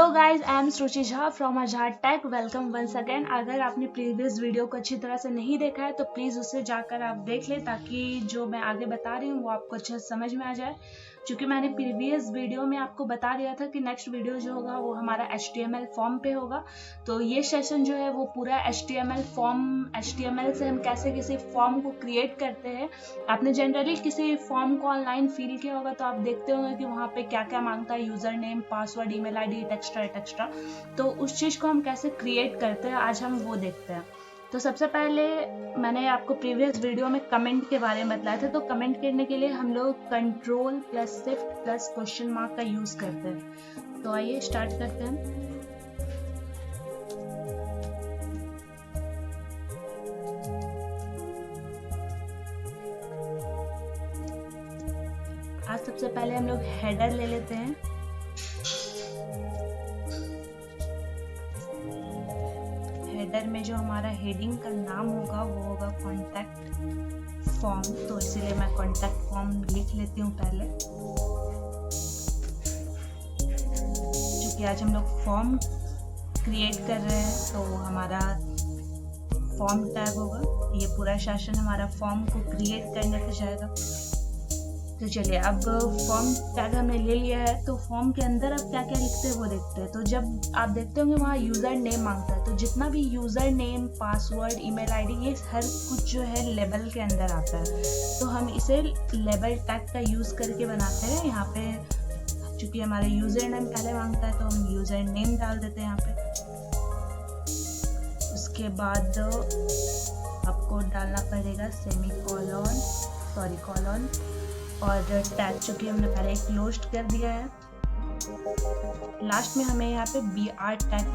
Hello guys, I am Shruchi Jha from Azhar tech. Welcome once again. अगर आपने previous video को अच्छी तरह से नहीं देखा है तो प्लीज़ उसे जाकर आप देख लें ताकि जो मैं आगे बता रही हूँ वो आपको अच्छे से समझ में आ जाए। क्योंकि मैंने प्रीवियस वीडियो में आपको बता दिया था कि नेक्स्ट वीडियो जो होगा वो हमारा HTML फॉर्म पे होगा। तो ये सेशन जो है वो पूरा HTML से हम कैसे किसी फॉर्म को क्रिएट करते हैं। आपने जनरली किसी फॉर्म को ऑनलाइन फिल किया होगा तो आप देखते होंगे कि वहाँ पे क्या क्या मांगता है, user name, password, email ID, extra. तो उस चीज़ को हम कैसे क्रिएट करते हैं आज हम वो देखते हैं। तो सबसे पहले मैंने आपको प्रीवियस वीडियो में कमेंट के बारे में बताया था। तो कमेंट करने के लिए हम लोग Ctrl+Shift+question मार्क का यूज़ करते हैं। तो आइए स्टार्ट करते हैं। आज सबसे पहले हम लोग हेडर ले लेते हैं। हेडर में जो हमारा हेडिंग का नाम होगा वो होगा कॉन्टैक्ट फॉर्म। तो इसीलिए मैं कॉन्टैक्ट फॉर्म लिख लेती हूँ पहले, क्योंकि आज हम लोग फॉर्म क्रिएट कर रहे हैं। तो हमारा फॉर्म टैग होगा, ये पूरा सेशन हमारा फॉर्म को क्रिएट करने पे जाएगा। तो चलिए, अब फॉर्म टैग हमने ले लिया है तो फॉर्म के अंदर अब क्या क्या लिखते हैं वो देखते हैं। तो जब आप देखते होंगे वहाँ यूज़र नेम मांगता है, तो जितना भी user name, password, email ID, ये हर कुछ जो है लेबल के अंदर आता है। तो हम इसे लेबल टैग का यूज़ करके बनाते हैं। यहाँ पे चूँकि हमारा यूज़र नेम पहले मांगता है तो हम यूज़र नेम डाल देते हैं यहाँ पे। उसके बाद आपको डालना पड़ेगा कॉलन और टैग, चूँकि हमने पहले क्लोज कर दिया है। लास्ट में हमें यहाँ पे BR टैग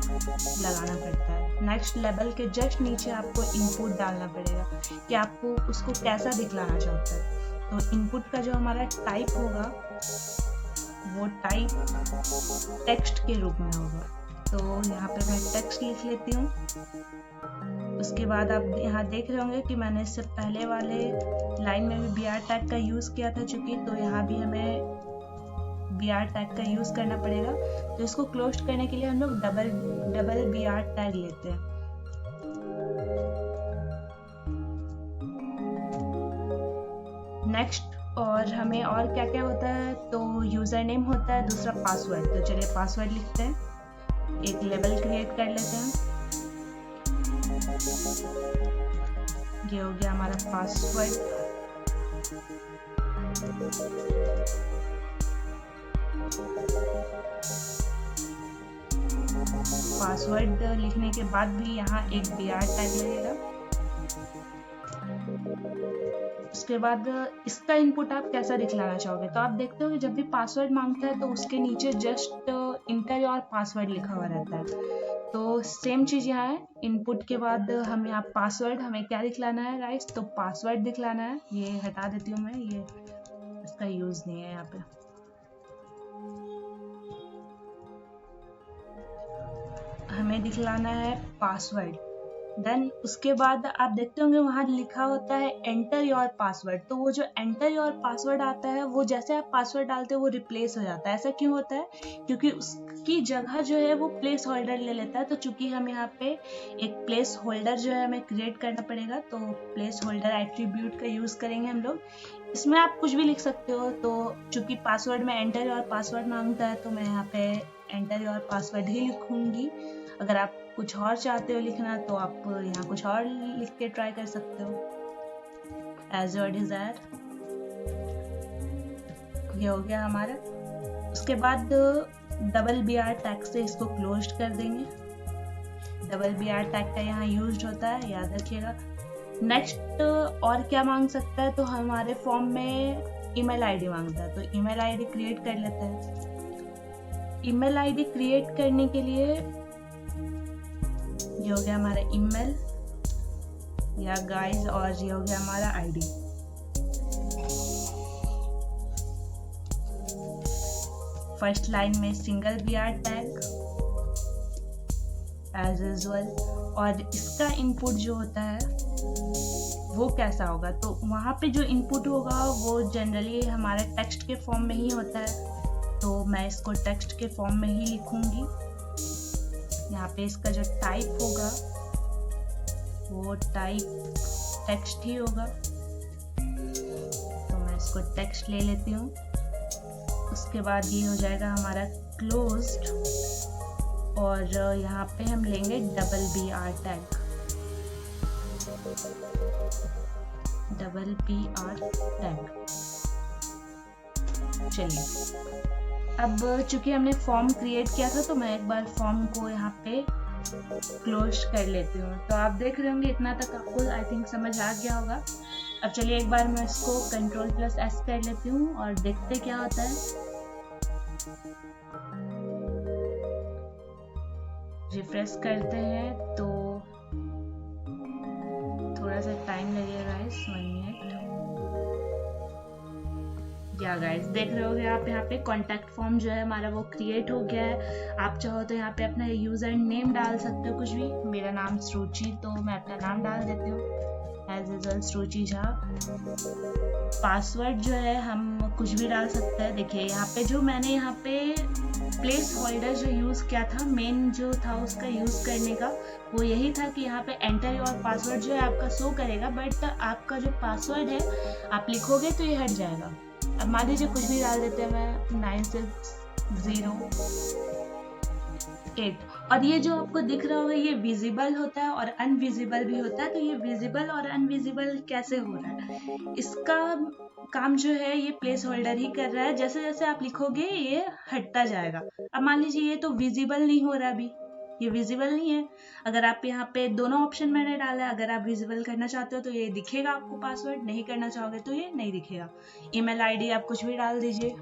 लगाना पड़ता है। नेक्स्ट लेवल के जस्ट नीचे आपको इनपुट डालना पड़ेगा कि आपको उसको कैसा दिखलाना चाहते हैं। तो इनपुट का जो हमारा टाइप होगा वो टाइप टेक्स्ट के रूप में होगा। तो यहाँ पे मैं टेक्स्ट लिख लेती हूँ। उसके बाद आप यहाँ देख रहे होंगे कि मैंने इससे पहले वाले लाइन में भी BR टैग का यूज़ किया था चूँकि, तो यहाँ भी हमें BR टैग का यूज़ करना पड़ेगा। तो इसको क्लोज करने के लिए हम लोग डबल BR टैग लेते हैं। नेक्स्ट और हमें और क्या क्या होता है, तो यूज़र नेम होता है, दूसरा पासवर्ड। तो चलिए पासवर्ड लिखते हैं, एक लेबल क्रिएट कर लेते हैं। ये हो गया हमारा पासवर्ड। पासवर्ड लिखने के बाद भी यहाँ एक BR टैग लगेगा। उसके बाद इसका इनपुट आप कैसा दिखलाना चाहोगे, तो आप देखते हो कि जब भी पासवर्ड मांगता है तो उसके नीचे जस्ट इंटर योर पासवर्ड लिखा हुआ रहता है। तो सेम चीज़ यहाँ है। इनपुट के बाद हम यहाँ पासवर्ड हमें क्या दिखलाना है गाइस, तो पासवर्ड दिखलाना है। ये हटा देती हूँ मैं, ये इसका यूज़ नहीं है यहाँ पे। हमें दिखलाना है पासवर्ड। देन उसके बाद आप देखते होंगे वहाँ लिखा होता है एंटर योर पासवर्ड। तो वो जो एंटर योर पासवर्ड आता है वो जैसे आप पासवर्ड डालते हो वो रिप्लेस हो जाता है। ऐसा क्यों होता है, क्योंकि उसकी जगह जो है वो प्लेस होल्डर ले लेता है। तो चूंकि हम यहाँ पे एक प्लेस होल्डर जो है हमें क्रिएट करना पड़ेगा, तो प्लेस होल्डर एट्रीब्यूट का यूज़ करेंगे हम लोग। इसमें आप कुछ भी लिख सकते हो। तो चूंकि पासवर्ड में एंटर योर पासवर्ड मांगता है तो मैं यहाँ पे एंटर योर पासवर्ड ही लिखूंगी। अगर आप कुछ और चाहते हो लिखना तो आप यहाँ कुछ और लिख के ट्राई कर सकते हो, एज योर डिजायर। ये हो गया हमारा। उसके बाद डबल BR टैग से इसको क्लोज कर देंगे। डबल BR टैग का यहाँ यूज होता है, याद रखिएगा। नेक्स्ट और क्या मांग सकता है, तो हमारे फॉर्म में ईमेल आईडी मांगता है, तो ईमेल आईडी क्रिएट कर लेते हैं। ईमेल आईडी क्रिएट करने के लिए ये हो गया हमारा ईमेल या गाइस, और ये हो गया हमारा आईडी। फर्स्ट लाइन में single BR tag as usual. और इसका इनपुट जो होता है वो कैसा होगा, तो वहाँ पे जो इनपुट होगा वो जनरली हमारे टेक्स्ट के फॉर्म में ही होता है। तो मैं इसको टेक्स्ट के फॉर्म में ही लिखूंगी। यहाँ पे इसका जो टाइप होगा वो टाइप टेक्स्ट ही होगा, तो मैं इसको टेक्स्ट ले लेती हूँ। उसके बाद ये हो जाएगा हमारा क्लोज्ड, और यहाँ पे हम लेंगे BR टैग, BR टैग। चलिए, अब चूंकि हमने फॉर्म क्रिएट किया था तो मैं एक बार फॉर्म को यहाँ पे क्लोज कर लेती हूँ। तो आप देख रहे होंगे इतना तक आपको आई थिंक समझ आ गया होगा। अब चलिए एक बार मैं इसको Ctrl+S कर लेती हूँ और देखते क्या होता है। रिफ्रेश करते हैं तो थोड़ा सा टाइम लगेगा गाइस, 1 मिनट। या गाइस देख रहे होगे आप, यहाँ पे कॉन्टैक्ट फॉर्म जो है हमारा वो क्रिएट हो गया है। आप चाहो तो यहाँ पे अपना यूजर नेम डाल सकते हो कुछ भी। मेरा नाम श्रुचि, तो मैं अपना नाम डाल देती हूँ एज यूजुअल श्रुचि झा। पासवर्ड जो है हम कुछ भी डाल सकते हैं। देखिए यहाँ पे जो मैंने यहाँ पे प्लेस होल्डर जो यूज़ किया था, मेन जो था उसका यूज़ करने का वो यही था कि यहाँ पे एंटर योर पासवर्ड जो है आपका शो करेगा, बट आपका जो पासवर्ड है आप लिखोगे तो ये हट जाएगा। अब मान लीजिए कुछ भी डाल देते हैं, मैं 9608। और ये जो आपको दिख रहा होगा ये विजिबल होता है और अनविजिबल भी होता है। तो ये विजिबल और अनविजिबल कैसे हो रहा है, इसका काम जो है ये प्लेस होल्डर ही कर रहा है। जैसे जैसे आप लिखोगे ये हटता जाएगा। अब मान लीजिए ये तो विजिबल नहीं हो रहा, अभी ये विजिबल नहीं है। अगर आप यहाँ पे दोनों ऑप्शन मैंने डाला है, अगर आप विजिबल करना चाहते हो तो ये दिखेगा आपको पासवर्ड, नहीं करना चाहोगे तो ये नहीं दिखेगा। ईमेल आईडी आप कुछ भी डाल दीजिए,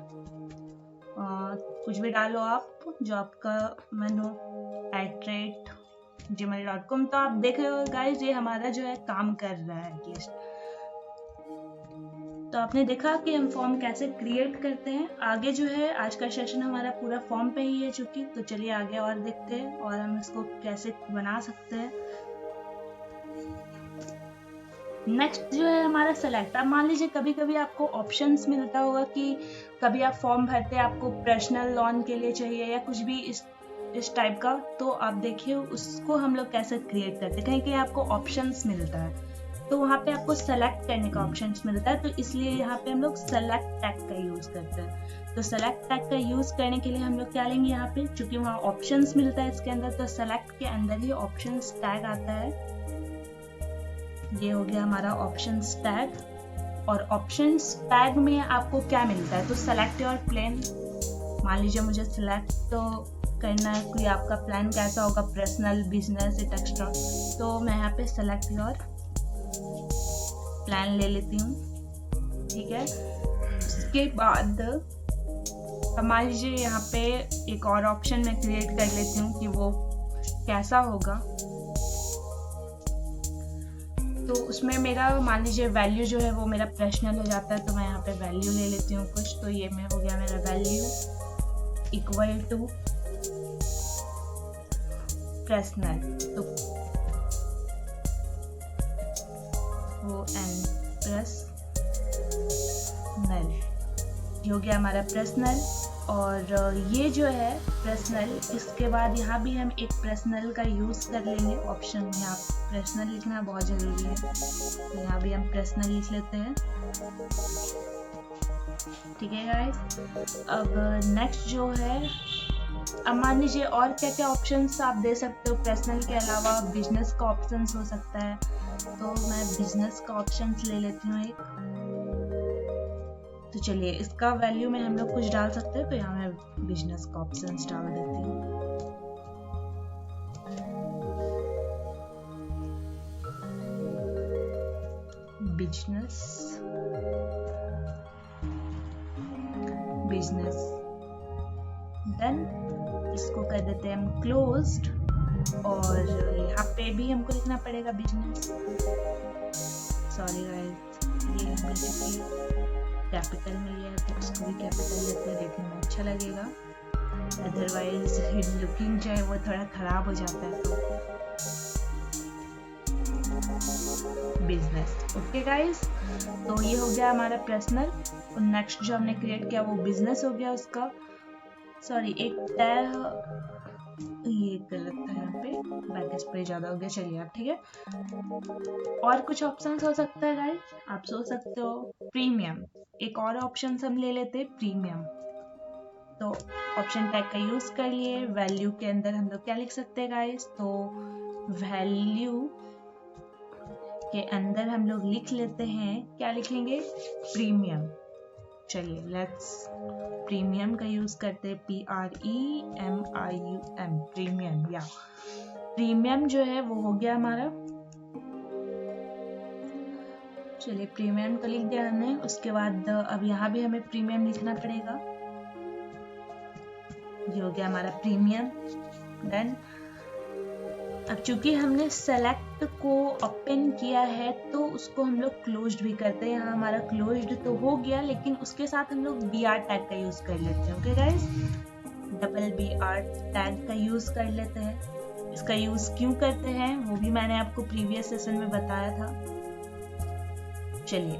कुछ भी डालो आप जो आपका मन हो, @gmail.com। तो आप देख रहे हो गाइस ये हमारा जो है काम कर रहा है एटलीस्ट। तो आपने देखा कि हम फॉर्म कैसे क्रिएट करते हैं। आगे जो है आज का सेशन हमारा पूरा फॉर्म पे ही है चूंकि, तो चलिए आगे और देखते हैं और हम इसको कैसे बना सकते हैं। नेक्स्ट जो है हमारा सेलेक्ट। अब मान लीजिए कभी कभी आपको ऑप्शंस मिलता होगा कि कभी आप फॉर्म भरते हैं, आपको पर्सनल लोन के लिए चाहिए या कुछ भी इस टाइप का, तो आप देखिए उसको हम लोग कैसे क्रिएट करते हैं। कहीं कहीं आपको ऑप्शंस मिलता है तो वहाँ पे आपको सेलेक्ट करने का ऑप्शंस मिलता है, तो इसलिए यहाँ पे हम लोग सेलेक्ट टैग का यूज करते हैं। तो सेलेक्ट टैग का यूज करने के लिए हम लोग क्या लेंगे, यहाँ पे चूंकि वहाँ ऑप्शंस मिलता है इसके अंदर, तो सेलेक्ट के अंदर ही ऑप्शंस टैग आता है। ये हो गया हमारा ऑप्शंस टैग। और ऑप्शंस टैग में आपको क्या मिलता है, तो सेलेक्ट योर प्लान। मान लीजिए मुझे सिलेक्ट तो करना है कोई आपका प्लान कैसा होगा, पर्सनल, बिजनेस, एक्स्ट्रा, तो मैं यहाँ पे सेलेक्ट योर प्लान ले लेती हूँ। ठीक है, उसके बाद मान लीजिए यहाँ पे एक और ऑप्शन मैं क्रिएट कर लेती हूँ कि वो कैसा होगा। तो उसमें मेरा मान लीजिए वैल्यू जो है वो मेरा पर्सनल हो जाता है, तो मैं यहाँ पे वैल्यू ले लेती हूँ कुछ। तो ये में हो गया मेरा वैल्यू इक्वल टू पर्सनल, तो वो एन पर्सनल हो गया हमारा पर्सनल। और ये जो है पर्सनल, इसके बाद यहाँ भी हम एक पर्सनल का यूज़ कर लेंगे। ऑप्शन में आप पर्सनल लिखना बहुत ज़रूरी है, तो यहाँ भी हम पर्सनल लिख लेते हैं। ठीक है गाइस, अब नेक्स्ट जो है, अब मान लीजिए और क्या क्या ऑप्शंस आप दे सकते हो पर्सनल के अलावा। बिजनेस का ऑप्शंस हो सकता है, तो मैं बिजनेस का ऑप्शंस ले लेती हूँ एक। तो चलिए इसका वैल्यू में हम लोग कुछ डाल सकते हैं, तो यहाँ मैं बिजनेस का ऑप्शंस डाल देती हूँ। बिजनेस देन इसको कर देते हैं हम क्लोज्ड, और यहाँ पे भी हमको लिखना पड़ेगा बिजनेस। सॉरी गाइस, ये हमने कैपिटल में लिया है तो इसको भी कैपिटल लेते हैं, देखने में अच्छा लगेगा। अदरवाइज लुकिंग जो है वो थोड़ा खराब हो जाता है। तो बिजनेस, ओके गाइस, तो ये हो गया हमारा पर्सनल। और नेक्स्ट जो हमने क्रिएट किया वो बिजनेस हो गया उसका। सॉरी, एक ये गलत था, यहाँ पे बैक स्पेस ज़्यादा हो गया। चलिए अब ठीक है। और कुछ ऑप्शंस हो सकता है गाइस, आप सोच सकते हो प्रीमियम। एक और ऑप्शन हम ले लेते हैं प्रीमियम। तो ऑप्शन टैग का यूज कर लिए। वैल्यू के अंदर हम लोग क्या लिख सकते हैं गाइस, तो वैल्यू के अंदर हम लोग लिख लेते हैं, क्या लिखेंगे, प्रीमियम। चलिए लेट्स प्रीमियम का यूज करते हैं, PREMIUM, प्रीमियम। या प्रीमियम जो है वो हो गया हमारा। चलिए प्रीमियम का लिख दिया हमने। उसके बाद अब यहाँ भी हमें प्रीमियम लिखना पड़ेगा। ये हो गया हमारा प्रीमियम। देन अब चूंकि हमने सेलेक्ट को ओपन किया है तो उसको हम लोग क्लोज्ड भी करते हैं। यहाँ हमारा क्लोज्ड तो हो गया, लेकिन उसके साथ हम लोग BR टैग का यूज कर लेते हैं। Okay guys, double BR tag का यूज कर लेते हैं। इसका यूज क्यों करते हैं वो भी मैंने आपको प्रीवियस सेशन में बताया था। चलिए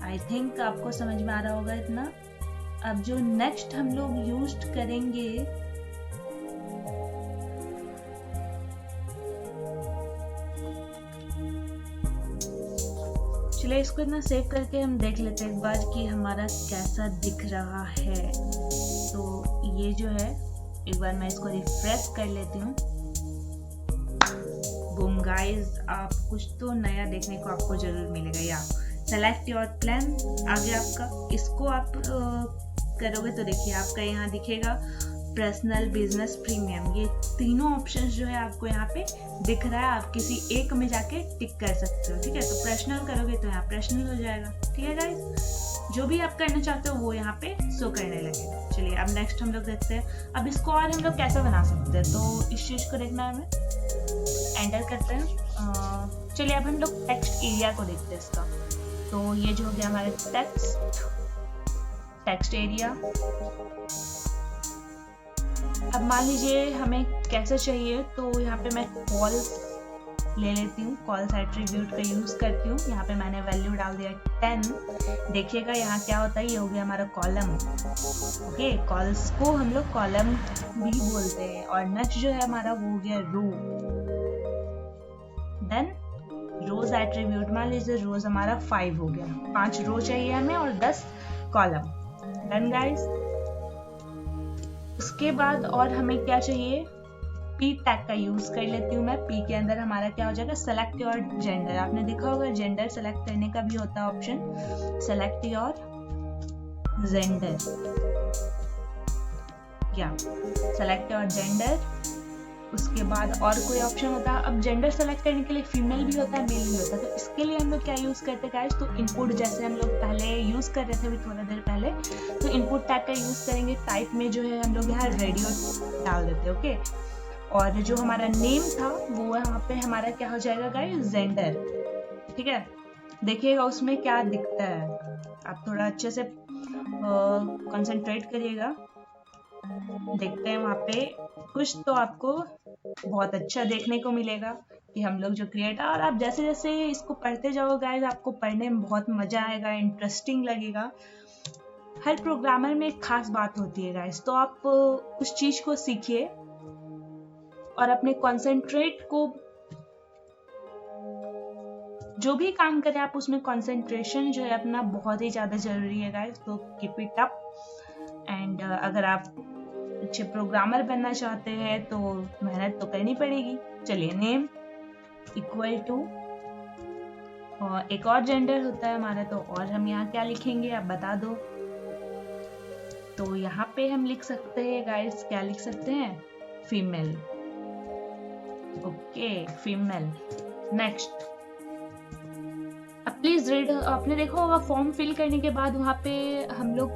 आई थिंक आपको समझ में आ रहा होगा इतना। अब जो नेक्स्ट हम लोग यूज करेंगे, चलिए इसको इतना सेव करके हम देख लेते हैं एक बार कि हमारा कैसा दिख रहा है। तो ये जो है, एक बार मैं इसको रिफ्रेश कर लेती हूँ। बूम गाइस, आप कुछ तो नया देखने को आपको जरूर मिलेगा। या सेलेक्ट योर प्लान आ गया आपका। इसको आप करोगे तो देखिए आपका यहाँ दिखेगा पर्सनल, बिजनेस, प्रीमियम। ये तीनों ऑप्शंस जो है आपको यहाँ पे दिख रहा है। आप किसी एक में जाके टिक कर सकते हो। ठीक है, तो पर्सनल करोगे तो यहाँ पर्सनल हो जाएगा। ठीक है गाइस, जो भी आप करना चाहते हो वो यहाँ पे शो करने लगेगा। चलिए अब नेक्स्ट हम लोग देखते हैं अब इसको और हम लोग कैसे बना सकते हैं। तो इस चीज को देखना है हमें, एंटर करते हैं। चलिए अब हम लोग टेक्स्ट एरिया को देखते हैं इसका। तो ये जो हो गया हमारे टेक्स्ट एरिया। अब मान लीजिए हमें कैसे चाहिए, तो यहाँ पे मैं कॉल्स ले लेती हूँ, कॉल्स एट्रीब्यूट का यूज करती हूँ। यहाँ पे मैंने वैल्यू डाल दिया 10। देखिएगा यहाँ क्या होता है, ये हो गया हमारा कॉलम। ओके, कॉल्स को हम लोग कॉलम भी बोलते हैं। और नेक्स्ट जो है हमारा वो हो गया रो। देन रोज एट्रीब्यूट, मान लीजिए रोज हमारा 5 हो गया। 5 रो चाहिए हमें और 10 कॉलम। Done guys. उसके बाद और हमें क्या चाहिए, P टैग का यूज कर लेती हूँ मैं। P के अंदर हमारा क्या हो जाएगा, सेलेक्ट योर जेंडर। आपने देखा होगा जेंडर सेलेक्ट करने का भी होता है ऑप्शन, सेलेक्ट योर जेंडर। क्या सेलेक्ट योर जेंडर। उसके बाद और कोई ऑप्शन होता है। अब जेंडर सेलेक्ट करने के लिए फीमेल भी होता है, मेल भी होता है। तो इसके लिए हम लोग क्या यूज करते हैं गाइस, तो इनपुट, जैसे हम लोग पहले यूज कर रहे थे अभी थोड़ा देर पहले, तो इनपुट टैग का यूज करेंगे। टाइप में जो है हम लोग यहाँ रेडियो डाल देते हैं। ओके, और जो हमारा नेम था वो यहाँ पे हमारा क्या हो जाएगा गाइस, जेंडर। ठीक है, देखिएगा उसमें क्या दिखता है। आप थोड़ा अच्छे से कंसंट्रेट करिएगा। देखते हैं वहाँ पे कुछ तो आपको बहुत अच्छा देखने को मिलेगा कि हम लोग जो क्रिएट। और आप जैसे जैसे इसको पढ़ते जाओ गाइस, आपको पढ़ने में बहुत मजा आएगा, इंटरेस्टिंग लगेगा। हर प्रोग्रामर में एक खास बात होती है गाइस, तो आप उस चीज को सीखिए और अपने कंसंट्रेट को, जो भी काम करें आप उसमें कंसंट्रेशन जो है अपना बहुत ही ज्यादा जरूरी है गाइस। तो कीप इट अप। एंड अगर आप अच्छे प्रोग्रामर बनना चाहते हैं तो मेहनत तो करनी पड़ेगी। चलिए, नेम इक्वल टू, और एक और जेंडर होता है हमारा, तो और हम यहाँ क्या लिखेंगे आप बता दो। तो यहाँ पे हम लिख सकते हैं गाइस, क्या लिख सकते हैं, फीमेल। Okay, female. नेक्स्ट, अब प्लीज रीड। आपने देखा होगा फॉर्म फिल करने के बाद वहाँ पे हम लोग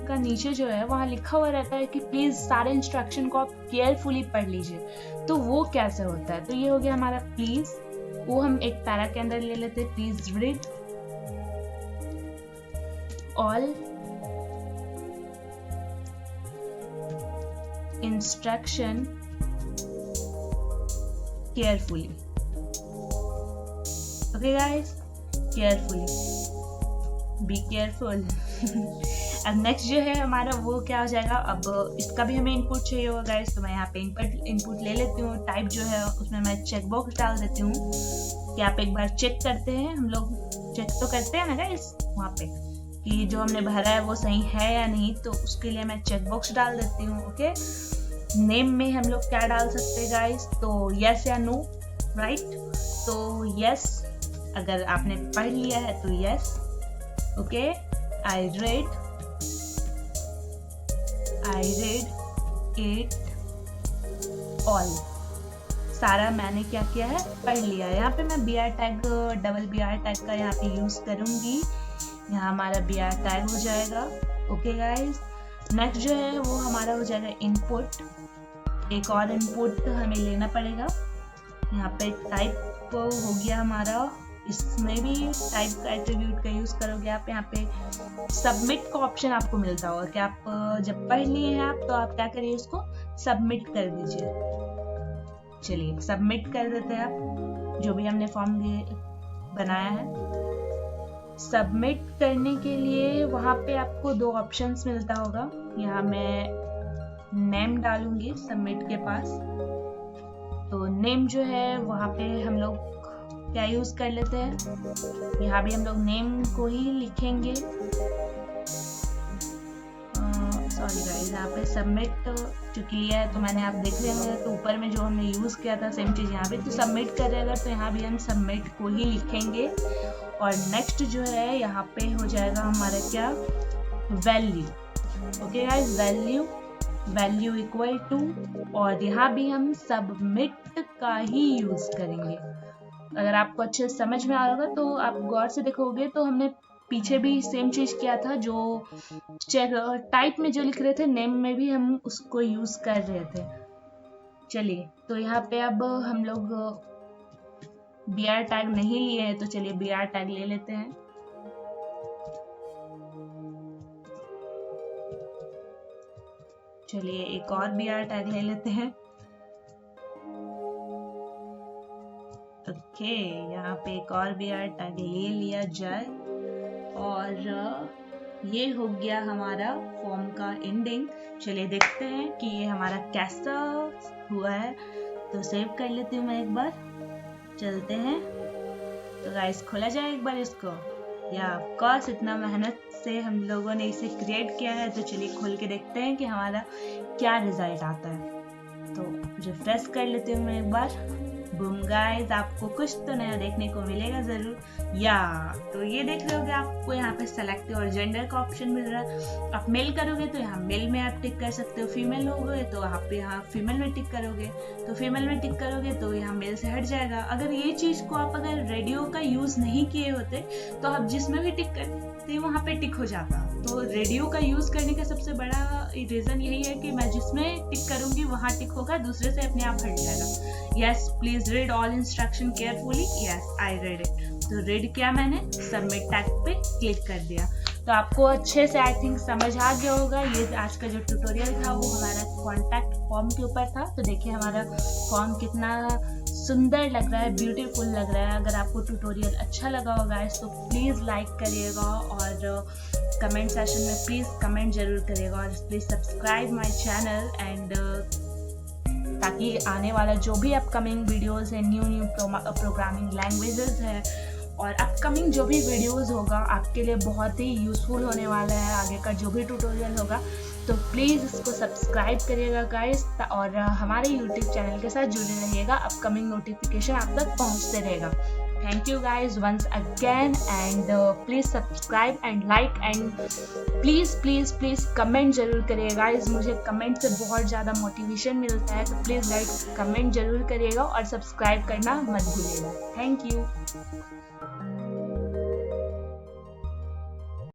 का नीचे जो है वहाँ लिखा हुआ रहता है कि प्लीज सारे इंस्ट्रक्शन को आप केयरफुली पढ़ लीजिए। तो वो कैसे होता है, तो ये हो गया हमारा प्लीज। वो हम एक पैरा के अंदर ले लेते हैं, please read all instruction carefully. Okay guys, carefully, be careful। अब नेक्स्ट जो है हमारा वो क्या हो जाएगा, अब इसका भी हमें इनपुट चाहिए होगा गाइस, तो मैं यहाँ पे इनपुट ले लेती हूँ। टाइप जो है उसमें मैं चेक बॉक्स डाल देती हूँ कि आप एक बार चेक करते हैं, हम लोग चेक तो करते हैं ना गाइस वहाँ पे कि जो हमने भरा है वो सही है या नहीं, तो उसके लिए मैं चेक बॉक्स डाल देती हूँ। ओके, नेम में हम लोग क्या डाल सकते हैं गाइस, तो यस या नो, राइट। तो यस अगर आपने पढ़ लिया है तो yes. Okay, I read it all, सारा मैंने क्या किया है, पढ़ लिया है। यहाँ पे मैं BR tag, double BR tag का यहाँ पे यूज करूंगी, यहाँ हमारा BR टैग हो जाएगा। ओके गाइस, नेक्स्ट जो है वो हमारा हो जाएगा इनपुट। एक और इनपुट हमें लेना पड़ेगा, यहाँ पे टाइप हो गया हमारा, इसमें भी टाइप का एट्रीब्यूट का यूज करोगे आप। यहाँ पे सबमिट का ऑप्शन आपको मिलता होगा कि आप जब पढ़ लिए हैं आप, तो आप क्या करिए, उसको सबमिट कर दीजिए। चलिए सबमिट कर देते हैं आप जो भी हमने फॉर्म बनाया है। सबमिट करने के लिए वहाँ पे आपको दो ऑप्शंस मिलता होगा, यहाँ मैं नेम डालूंगी सबमिट के पास। तो नेम जो है वहाँ पे हम लोग क्या यूज कर लेते हैं, यहाँ भी हम लोग नेम को ही लिखेंगे। सॉरी गाइस, यहाँ पे सबमिट चुकी लिया है तो मैंने, आप देख रहे होंगे तो ऊपर में जो हमने यूज किया था सेम चीज यहाँ पे, तो सबमिट कर रहे अगर तो यहाँ भी हम सबमिट को ही लिखेंगे। और नेक्स्ट जो है यहाँ पे हो जाएगा हमारा क्या, value. Okay guys, value equal to, और यहाँ भी हम सबमिट का ही यूज करेंगे। अगर आपको अच्छे से समझ में आ रहा होगा तो आप गौर से देखोगे तो हमने पीछे भी सेम चीज किया था, जो चेक टाइप में जो लिख रहे थे नेम में भी हम उसको यूज कर रहे थे। चलिए, तो यहाँ पे अब हम लोग BR टैग नहीं लिए हैं, तो चलिए BR टैग ले लेते हैं। चलिए एक और BR टैग ले लेते हैं। ओके, यहाँ पे एक और BR टैग ले लिया जाए, और ये हो गया हमारा फॉर्म का एंडिंग। चलिए देखते हैं कि ये हमारा कैसा हुआ है, तो सेव कर लेती हूँ मैं एक बार। चलते हैं, तो गाइस खोला जाए एक बार इसको, या ऑफ कोर्स इतना मेहनत से हम लोगों ने इसे क्रिएट किया है, तो चलिए खोल के देखते हैं कि हमारा क्या रिजल्ट आता है। तो रिफ्रेश कर लेती हूँ मैं एक बार। बूम गाइस, आपको कुछ तो नया देखने को मिलेगा जरूर। या तो ये देख रहे होगे आपको यहाँ पे सेलेक्ट और जेंडर का ऑप्शन मिल रहा है। आप मेल करोगे तो यहाँ मेल में आप टिक कर सकते हो, फीमेल होगे तो आप यहाँ फीमेल में टिक करोगे, तो फीमेल में टिक करोगे तो यहाँ मेल से हट जाएगा। अगर ये चीज को आप अगर रेडियो का यूज नहीं किए होते तो आप जिसमें भी टिक करते वहाँ पे टिक हो जाता। तो रेडियो का यूज करने का सबसे बड़ा रीजन यही है कि मैं जिसमें टिक करूंगी वहाँ टिक होगा, दूसरे से अपने आप हट जाएगा। Yes please read all instruction carefully. Yes I read it. तो रीड किया मैंने, सबमिट टैग पे क्लिक कर दिया। तो आपको अच्छे से आई थिंक समझ आ गया होगा। ये आज का जो ट्यूटोरियल था वो हमारा कॉन्टैक्ट फॉर्म के ऊपर था। तो देखिए हमारा फॉर्म कितना सुंदर लग रहा है, ब्यूटीफुल लग रहा है। अगर आपको ट्यूटोरियल अच्छा लगा होगा गाइस तो प्लीज़ लाइक करिएगा, और कमेंट सेशन में प्लीज़ कमेंट जरूर करिएगा, और please subscribe my channel and ताकि आने वाला जो भी अपकमिंग वीडियोस है, न्यू प्रोग्रामिंग लैंग्वेजेस है और अपकमिंग जो भी वीडियोस होगा आपके लिए बहुत ही यूज़फुल होने वाला है। आगे का जो भी ट्यूटोरियल होगा तो प्लीज़ इसको सब्सक्राइब करिएगा गाइस, और हमारे यूट्यूब चैनल के साथ जुड़े रहिएगा। अपकमिंग नोटिफिकेशन आप तक पहुंचते रहेगा। Thank you guys once again, and please subscribe and like, and please comment जरूर करिएगा गाइस। मुझे कमेंट से बहुत ज़्यादा मोटिवेशन मिलता है, तो प्लीज़ लाइक कमेंट जरूर करिएगा और सब्सक्राइब करना मत भूलिएगा। Thank you.